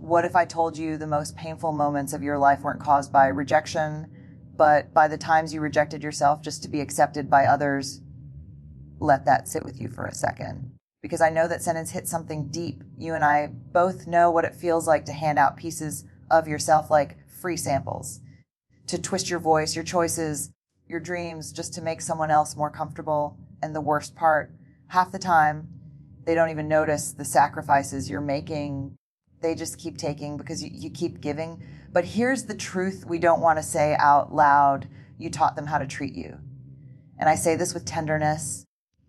What if I told you the most painful moments of your life weren't caused by rejection, but by the times you rejected yourself just to be accepted by others? Let that sit with you for a second. Because I know that sentence hit something deep. You and I both know what it feels like to hand out pieces of yourself like free samples, to twist your voice, your choices, your dreams, just to make someone else more comfortable. And the worst part, half the time, they don't even notice the sacrifices you're making. They just keep taking because you keep giving. But here's the truth we don't want to say out loud. You taught them how to treat you. And I say this with tenderness,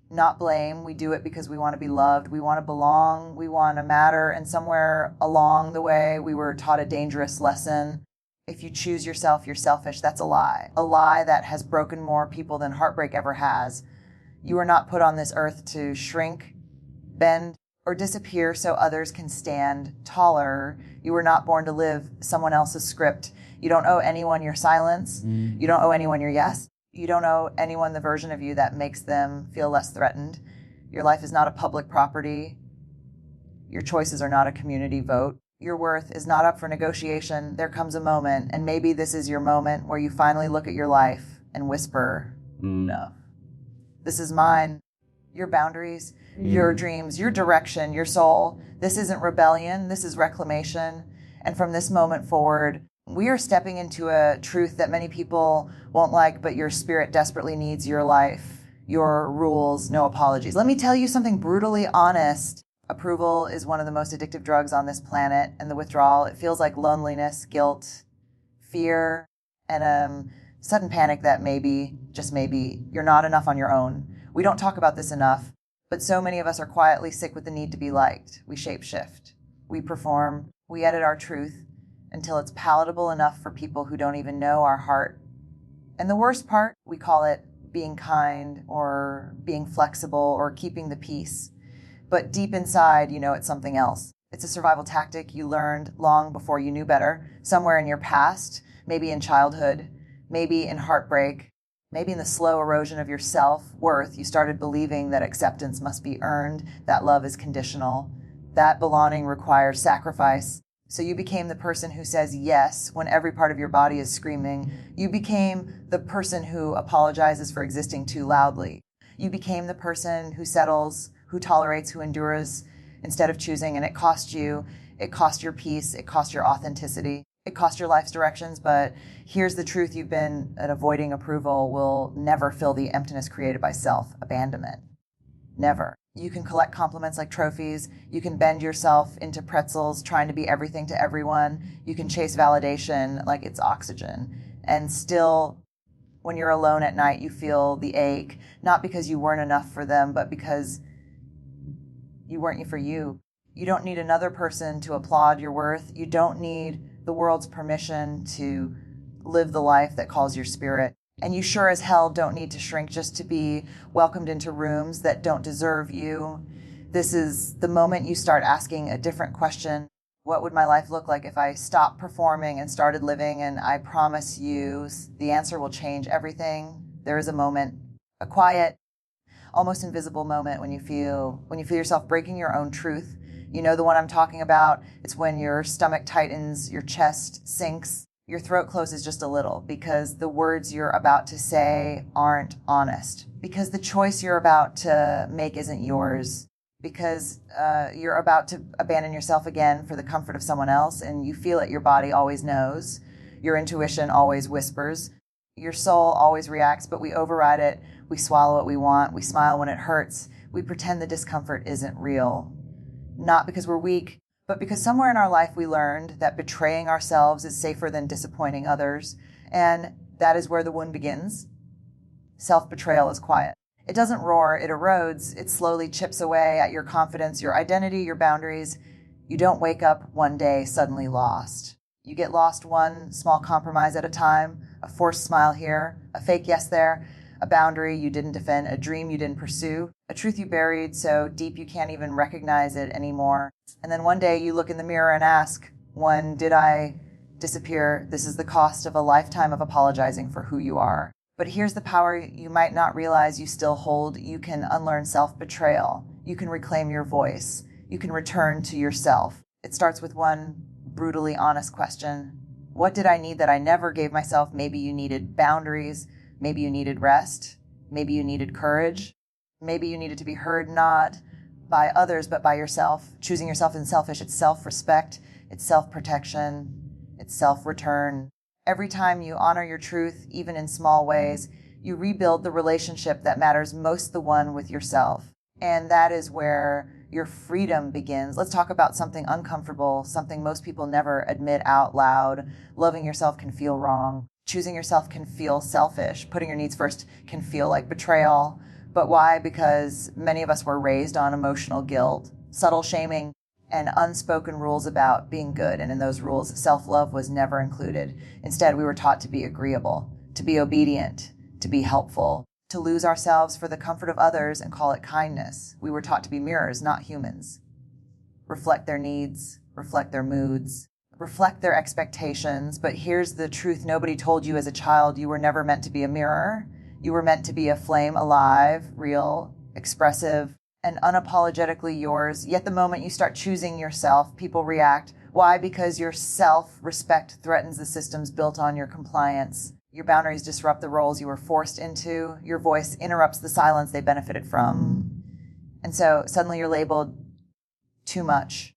not blame. We do it because we want to be loved. We want to belong. We want to matter. And somewhere along the way, we were taught a dangerous lesson. If you choose yourself, you're selfish. That's a lie that has broken more people than heartbreak ever has. You were not put on this earth to shrink, bend, or disappear so others can stand taller. You were not born to live someone else's script. You don't owe anyone your silence. You don't owe anyone your yes. You don't owe anyone the version of you that makes them feel less threatened. Your life is not a public property. Your choices are not a community vote. Your worth is not up for negotiation. There comes a moment, and maybe this is your moment, where you finally look at your life and whisper, enough. This is mine. Your boundaries, your dreams, your direction, your soul. This isn't rebellion. This is reclamation. And from this moment forward, we are stepping into a truth that many people won't like, but your spirit desperately needs. Your life, your rules, no apologies. Let me tell you something brutally honest. Approval is one of the most addictive drugs on this planet, and the withdrawal, it feels like loneliness, guilt, fear, and sudden panic that maybe, just maybe, you're not enough on your own. We don't talk about this enough, but so many of us are quietly sick with the need to be liked. We shapeshift. We perform. We edit our truth until it's palatable enough for people who don't even know our heart. And the worst part, we call it being kind or being flexible or keeping the peace. But deep inside, you know it's something else. It's a survival tactic you learned long before you knew better, somewhere in your past, maybe in childhood, maybe in heartbreak, maybe in the slow erosion of your self-worth. You started believing that acceptance must be earned, that love is conditional, that belonging requires sacrifice. So you became the person who says yes when every part of your body is screaming. You became the person who apologizes for existing too loudly. You became the person who settles, who tolerates, who endures instead of choosing. And it cost you. It cost your peace. It cost your authenticity. It cost your life's directions. But here's the truth. You've been avoiding approval will never fill the emptiness created by self-abandonment. Never. You can collect compliments like trophies. You can bend yourself into pretzels, trying to be everything to everyone. You can chase validation like it's oxygen. And still, when you're alone at night, you feel the ache, not because you weren't enough for them, but because you weren't for you. You don't need another person to applaud your worth. You don't need the world's permission to live the life that calls your spirit. And you sure as hell don't need to shrink just to be welcomed into rooms that don't deserve you. This is the moment you start asking a different question. What would my life look like if I stopped performing and started living? And I promise you, the answer will change everything. There is a moment, a quiet, almost invisible moment when you feel yourself breaking your own truth. You know the one I'm talking about. It's when your stomach tightens, your chest sinks, your throat closes just a little because the words you're about to say aren't honest, because the choice you're about to make isn't yours, because you're about to abandon yourself again for the comfort of someone else, and you feel it. Your body always knows. Your intuition always whispers. Your soul always reacts, but we override it. We swallow what we want. We smile when it hurts. We pretend the discomfort isn't real. Not because we're weak, but because somewhere in our life we learned that betraying ourselves is safer than disappointing others. And that is where the wound begins. Self-betrayal is quiet. It doesn't roar, it erodes. It slowly chips away at your confidence, your identity, your boundaries. You don't wake up one day suddenly lost. You get lost one small compromise at a time, a forced smile here, a fake yes there, a boundary you didn't defend, a dream you didn't pursue, a truth you buried so deep you can't even recognize it anymore. And then one day you look in the mirror and ask, when did I disappear? This is the cost of a lifetime of apologizing for who you are. But here's the power you might not realize you still hold. You can unlearn self-betrayal. You can reclaim your voice. You can return to yourself. It starts with one brutally honest question. What did I need that I never gave myself? Maybe you needed boundaries. Maybe you needed rest. Maybe you needed courage. Maybe you needed to be heard not by others, but by yourself. Choosing yourself isn't selfish. It's self-respect. It's self-protection. It's self-return. Every time you honor your truth, even in small ways, you rebuild the relationship that matters most, the one with yourself. And that is where your freedom begins. Let's talk about something uncomfortable, something most people never admit out loud. Loving yourself can feel wrong. Choosing yourself can feel selfish. Putting your needs first can feel like betrayal. But why? Because many of us were raised on emotional guilt, subtle shaming, and unspoken rules about being good. And in those rules, self-love was never included. Instead, we were taught to be agreeable, to be obedient, to be helpful, to lose ourselves for the comfort of others and call it kindness. We were taught to be mirrors, not humans. Reflect their needs, reflect their moods, reflect their expectations. But here's the truth nobody told you as a child. You were never meant to be a mirror. You were meant to be a flame, alive, real, expressive, and unapologetically yours. Yet the moment you start choosing yourself, people react. Why? Because your self-respect threatens the systems built on your compliance. Your boundaries disrupt the roles you were forced into. Your voice interrupts the silence they benefited from. And so suddenly you're labeled too much,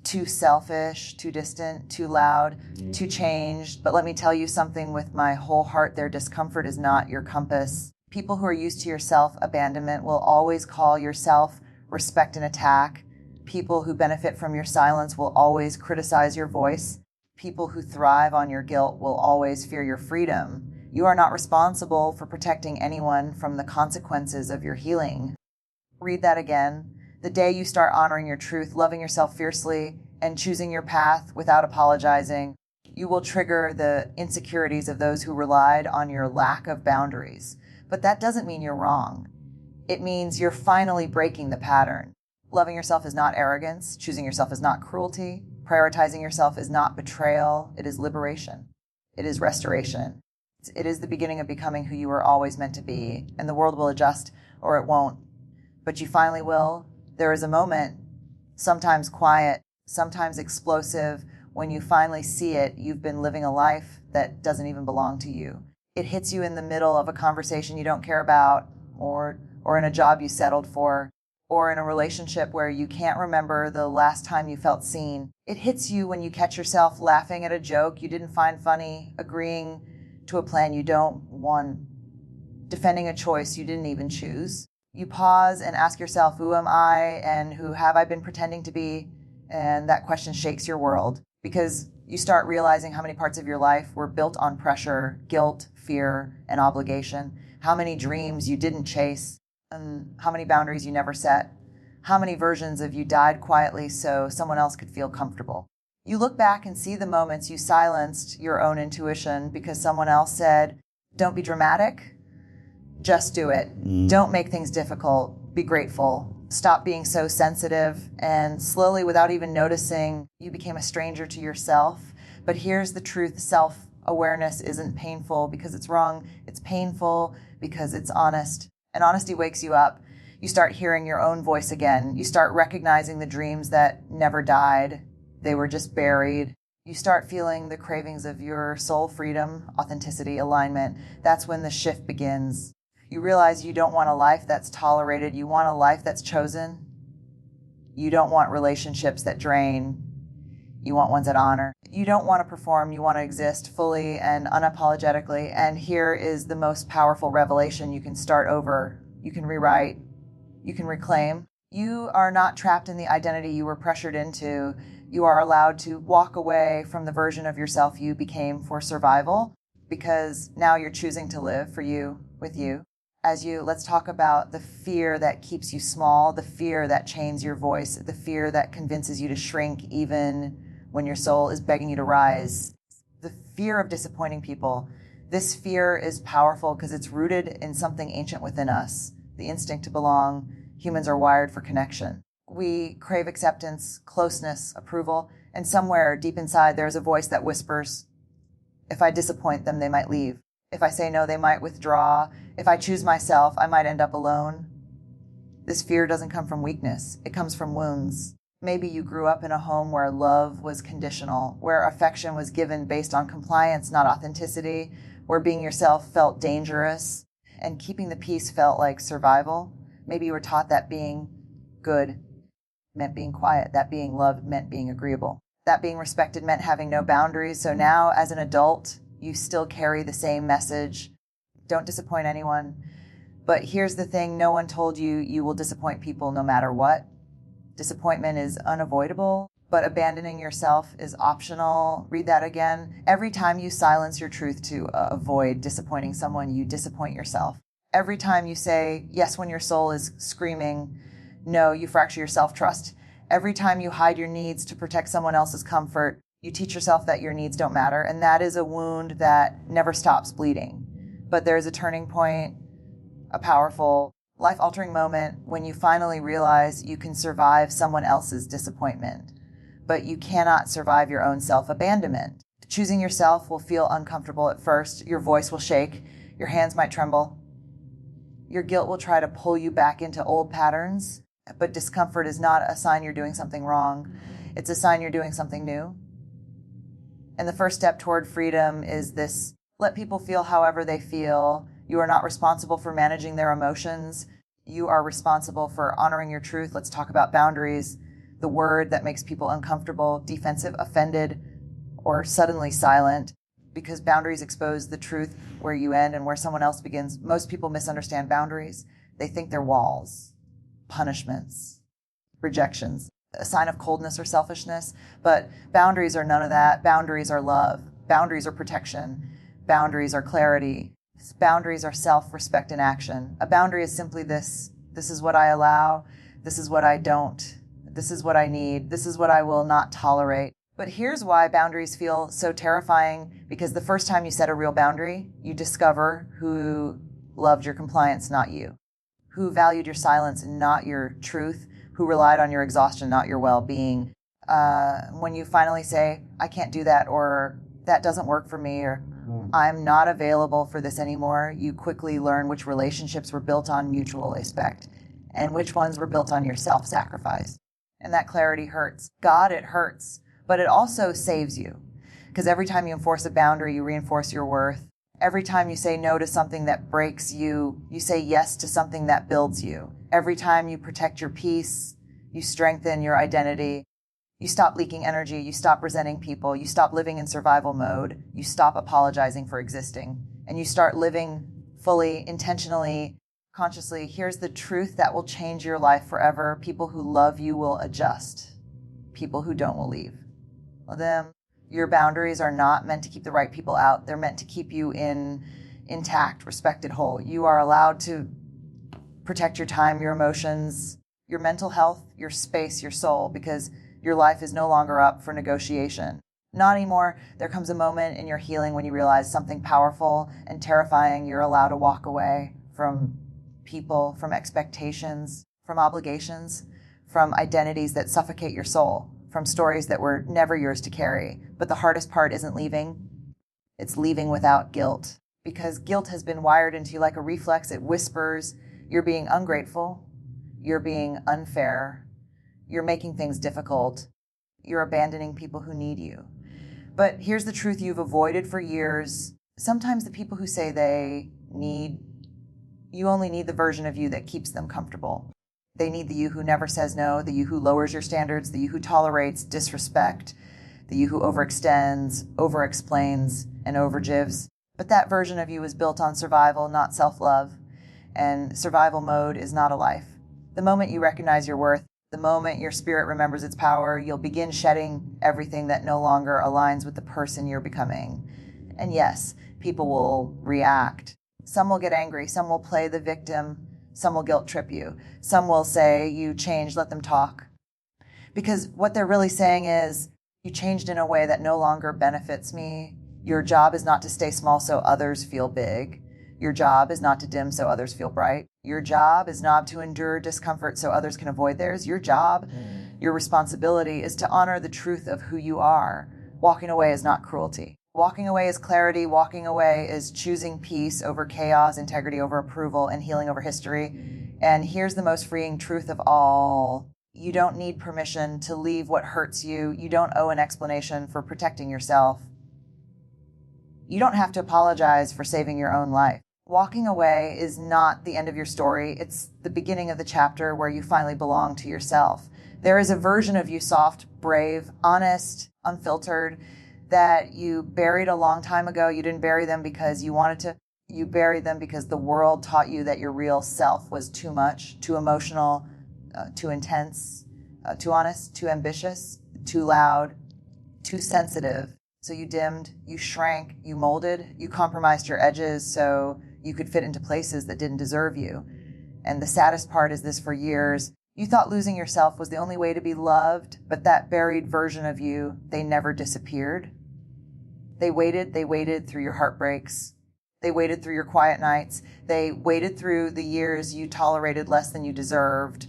too selfish, too distant, too loud, too changed. But let me tell you something with my whole heart, their discomfort is not your compass. People who are used to your self-abandonment will always call your self-respect an attack. People who benefit from your silence will always criticize your voice. People who thrive on your guilt will always fear your freedom. You are not responsible for protecting anyone from the consequences of your healing. Read that again. The day you start honoring your truth, loving yourself fiercely, and choosing your path without apologizing, you will trigger the insecurities of those who relied on your lack of boundaries. But that doesn't mean you're wrong. It means you're finally breaking the pattern. Loving yourself is not arrogance. Choosing yourself is not cruelty. Prioritizing yourself is not betrayal. It is liberation. It is restoration. It is the beginning of becoming who you were always meant to be. And the world will adjust or it won't. But you finally will. There is a moment, sometimes quiet, sometimes explosive, when you finally see it. You've been living a life that doesn't even belong to you. It hits you in the middle of a conversation you don't care about, or in a job you settled for, or in a relationship where you can't remember the last time you felt seen. It hits you when you catch yourself laughing at a joke you didn't find funny, agreeing to a plan you don't want, defending a choice you didn't even choose. You pause and ask yourself, who am I and who have I been pretending to be? And that question shakes your world, because you start realizing how many parts of your life were built on pressure, guilt, fear, and obligation. How many dreams you didn't chase, and how many boundaries you never set. How many versions of you died quietly so someone else could feel comfortable. You look back and see the moments you silenced your own intuition because someone else said, don't be dramatic, just do it. Don't make things difficult. Be grateful. Stop being so sensitive. And slowly, without even noticing, you became a stranger to yourself. But here's the truth. Self-awareness isn't painful because it's wrong. It's painful because it's honest. And honesty wakes you up. You start hearing your own voice again. You start recognizing the dreams that never died. They were just buried. You start feeling the cravings of your soul freedom, authenticity, alignment. That's when the shift begins. You realize you don't want a life that's tolerated. You want a life that's chosen. You don't want relationships that drain. You want ones that honor. You don't want to perform. You want to exist fully and unapologetically. And here is the most powerful revelation. You can start over. You can rewrite. You can reclaim. You are not trapped in the identity you were pressured into. You are allowed to walk away from the version of yourself you became for survival, because now you're choosing to live for you, with you. Let's talk about the fear that keeps you small, the fear that chains your voice, the fear that convinces you to shrink even when your soul is begging you to rise. The fear of disappointing people. This fear is powerful because it's rooted in something ancient within us, the instinct to belong. Humans are wired for connection. We crave acceptance, closeness, approval, and somewhere deep inside there's a voice that whispers, if I disappoint them, they might leave. If I say no, they might withdraw. If I choose myself, I might end up alone. This fear doesn't come from weakness. It comes from wounds. Maybe you grew up in a home where love was conditional, where affection was given based on compliance, not authenticity, where being yourself felt dangerous and keeping the peace felt like survival. Maybe you were taught that being good meant being quiet, that being loved meant being agreeable, that being respected meant having no boundaries. So now, as an adult, you still carry the same message. Don't disappoint anyone. But here's the thing, no one told you you will disappoint people no matter what. Disappointment is unavoidable, but abandoning yourself is optional. Read that again. Every time you silence your truth to avoid disappointing someone, you disappoint yourself. Every time you say yes when your soul is screaming no, you fracture your self-trust. Every time you hide your needs to protect someone else's comfort, you teach yourself that your needs don't matter, and that is a wound that never stops bleeding. But there is a turning point, a powerful, life-altering moment when you finally realize you can survive someone else's disappointment, but you cannot survive your own self-abandonment. Choosing yourself will feel uncomfortable at first. Your voice will shake. Your hands might tremble. Your guilt will try to pull you back into old patterns, but discomfort is not a sign you're doing something wrong. It's a sign you're doing something new. And the first step toward freedom is this: let people feel however they feel. You are not responsible for managing their emotions. You are responsible for honoring your truth. Let's talk about boundaries, the word that makes people uncomfortable, defensive, offended, or suddenly silent, because boundaries expose the truth where you end and where someone else begins. Most people misunderstand boundaries. They think they're walls, punishments, rejections, a sign of coldness or selfishness. But boundaries are none of that. Boundaries are love. Boundaries are protection. Boundaries are clarity. Boundaries are self-respect in action. A boundary is simply this: this is what I allow, this is what I don't, this is what I need, this is what I will not tolerate. But here's why boundaries feel so terrifying, because the first time you set a real boundary, you discover who loved your compliance, not you, who valued your silence and not your truth, who relied on your exhaustion, not your well-being. When you finally say, I can't do that, or that doesn't work for me, or I'm not available for this anymore, you quickly learn which relationships were built on mutual respect and which ones were built on your self-sacrifice. And that clarity hurts. God, it hurts. But it also saves you. Because every time you enforce a boundary, you reinforce your worth. Every time you say no to something that breaks you, you say yes to something that builds you. Every time you protect your peace, you strengthen your identity. You stop leaking energy, you stop resenting people, you stop living in survival mode, you stop apologizing for existing, and you start living fully, intentionally, consciously. Here's the truth that will change your life forever. People who love you will adjust. People who don't will leave. Your boundaries are not meant to keep the right people out. They're meant to keep you intact, respected, whole. You are allowed to protect your time, your emotions, your mental health, your space, your soul, because your life is no longer up for negotiation. Not anymore. There comes a moment in your healing when you realize something powerful and terrifying. You're allowed to walk away from people, from expectations, from obligations, from identities that suffocate your soul, from stories that were never yours to carry. But the hardest part isn't leaving. It's leaving without guilt, because guilt has been wired into you like a reflex. It whispers, you're being ungrateful, you're being unfair, you're making things difficult, you're abandoning people who need you. But here's the truth you've avoided for years. Sometimes the people who say they need, you only need the version of you that keeps them comfortable. They need the you who never says no, the you who lowers your standards, the you who tolerates disrespect, the you who overextends, overexplains, and overgives. But that version of you is built on survival, not self-love. And survival mode is not a life. The moment you recognize your worth, the moment your spirit remembers its power, you'll begin shedding everything that no longer aligns with the person you're becoming. And yes, people will react. Some will get angry. Some will play the victim. Some will guilt trip you. Some will say, you changed, let them talk. Because what they're really saying is, you changed in a way that no longer benefits me. Your job is not to stay small so others feel big. Your job is not to dim so others feel bright. Your job is not to endure discomfort so others can avoid theirs. Your job, your responsibility is to honor the truth of who you are. Walking away is not cruelty. Walking away is clarity. Walking away is choosing peace over chaos, integrity over approval, and healing over history. And here's the most freeing truth of all. You don't need permission to leave what hurts you. You don't owe an explanation for protecting yourself. You don't have to apologize for saving your own life. Walking away is not the end of your story. It's the beginning of the chapter where you finally belong to yourself. There is a version of you, soft, brave, honest, unfiltered, that you buried a long time ago. You didn't bury them because you wanted to. You buried them because the world taught you that your real self was too much, too emotional, too intense, too honest, too ambitious, too loud, too sensitive. So you dimmed, you shrank, you molded, you compromised your edges so you could fit into places that didn't deserve you. And the saddest part is this: for years, you thought losing yourself was the only way to be loved, but that buried version of you, they never disappeared. They waited through your heartbreaks. They waited through your quiet nights. They waited through the years you tolerated less than you deserved.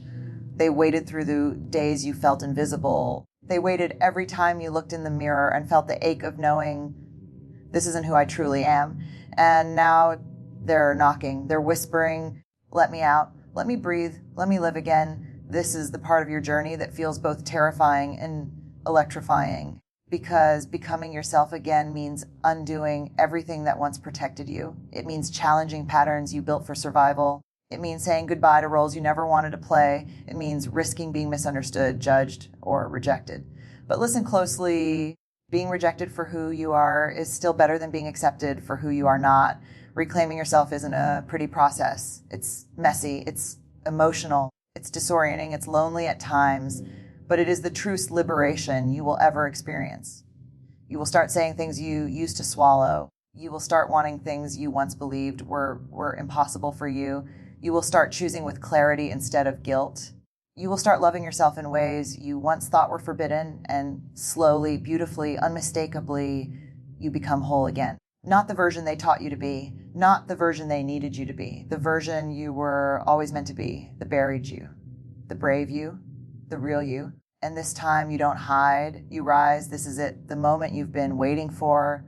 They waited through the days you felt invisible. They waited every time you looked in the mirror and felt the ache of knowing, this isn't who I truly am. And now they're knocking. They're whispering, let me out. Let me breathe. Let me live again. This is the part of your journey that feels both terrifying and electrifying, because becoming yourself again means undoing everything that once protected you. It means challenging patterns you built for survival. It means saying goodbye to roles you never wanted to play. It means risking being misunderstood, judged, or rejected. But listen closely. Being rejected for who you are is still better than being accepted for who you are not. Reclaiming yourself isn't a pretty process. It's messy, it's emotional, it's disorienting, it's lonely at times, but it is the truest liberation you will ever experience. You will start saying things you used to swallow. You will start wanting things you once believed were impossible for you. You will start choosing with clarity instead of guilt. You will start loving yourself in ways you once thought were forbidden, and slowly, beautifully, unmistakably, you become whole again. Not the version they taught you to be, not the version they needed you to be, the version you were always meant to be, the buried you, the brave you, the real you. And this time you don't hide, you rise. This is it, the moment you've been waiting for,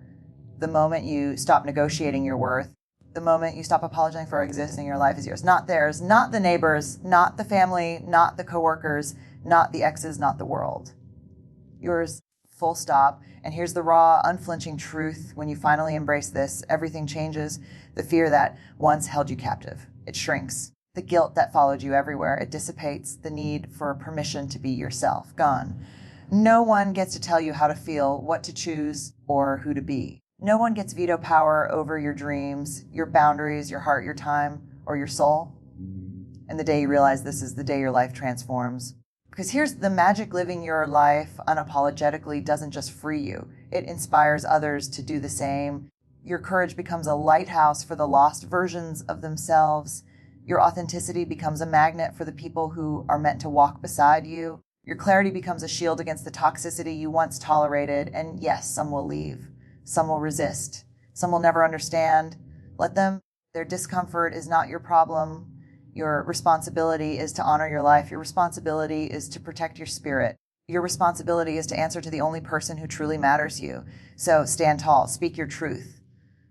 the moment you stop negotiating your worth, the moment you stop apologizing for existing. Your life is yours, not theirs, not the neighbors, not the family, not the coworkers, not the exes, not the world. Yours, full stop. And here's the raw, unflinching truth. When you finally embrace this, everything changes. The fear that once held you captive, it shrinks. The guilt that followed you everywhere, it dissipates. The need for permission to be yourself, gone. No one gets to tell you how to feel, what to choose, or who to be. No one gets veto power over your dreams, your boundaries, your heart, your time, or your soul. And the day you realize this is the day your life transforms. Because here's the magic: living your life unapologetically doesn't just free you. It inspires others to do the same. Your courage becomes a lighthouse for the lost versions of themselves. Your authenticity becomes a magnet for the people who are meant to walk beside you. Your clarity becomes a shield against the toxicity you once tolerated. And yes, some will leave. Some will resist. Some will never understand. Let them. Their discomfort is not your problem. Your responsibility is to honor your life. Your responsibility is to protect your spirit. Your responsibility is to answer to the only person who truly matters to you. So stand tall, speak your truth,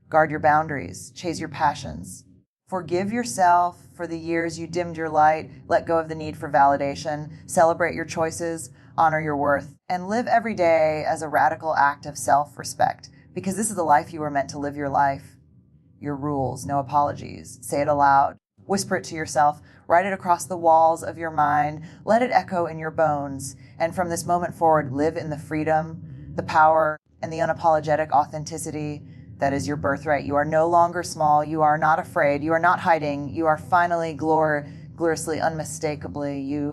guard your boundaries, chase your passions. Forgive yourself for the years you dimmed your light, let go of the need for validation, celebrate your choices, honor your worth, and live every day as a radical act of self-respect. Because this is the life you were meant to live. Your life, your rules, no apologies. Say it aloud. Whisper it to yourself. Write it across the walls of your mind. Let it echo in your bones. And from this moment forward, live in the freedom, the power, and the unapologetic authenticity that is your birthright. You are no longer small. You are not afraid. You are not hiding. You are finally gloriously, unmistakably you.